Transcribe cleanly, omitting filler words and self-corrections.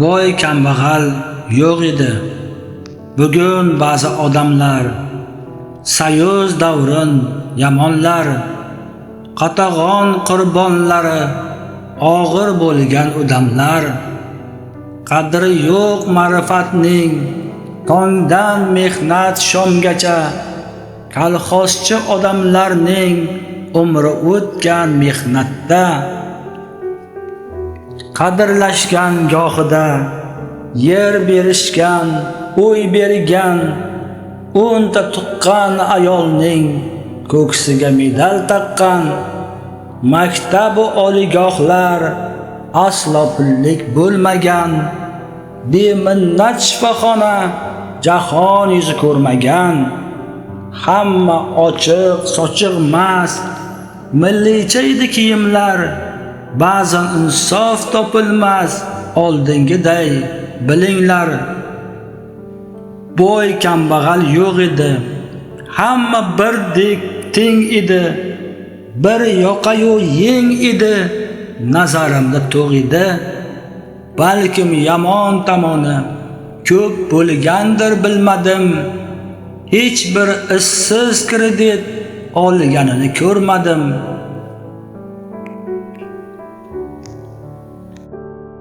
Boy kambag'al yo'q edi. Bugun ba'zi odamlar sayyoz davrin yamonlar, qatag'on qurbonlari og'ir bo'lgan odamlar. Qadri yo'q ma'rifatning tongdan mehnat shomgacha, kolxozchi odamlarning umri o'tgan mehnatda. Qadrlashgan gohida yer berishgan, uy bergan, 10 ta tuqqan ayolning ko'ksiga medal taqqan. Maktab va oliygohlar aslo pullik bo'lmagan, beminnat shifoxona jahon yuzi ko'rmagan. Hamma ochiq sochiq emas, millicha edi kiyimlar. Ba'zan insof topilmas oldingiday bilinglar. Boy kambag'al yo'q edi, hamma birdek teng edi. Bir yoqayu yeng edi, nazarimda to'g'ri edi. Balkim yomon tomoni ko'p bo'lgandir bilmadim. Hech bir issiz kredit olganini ko'rmadim.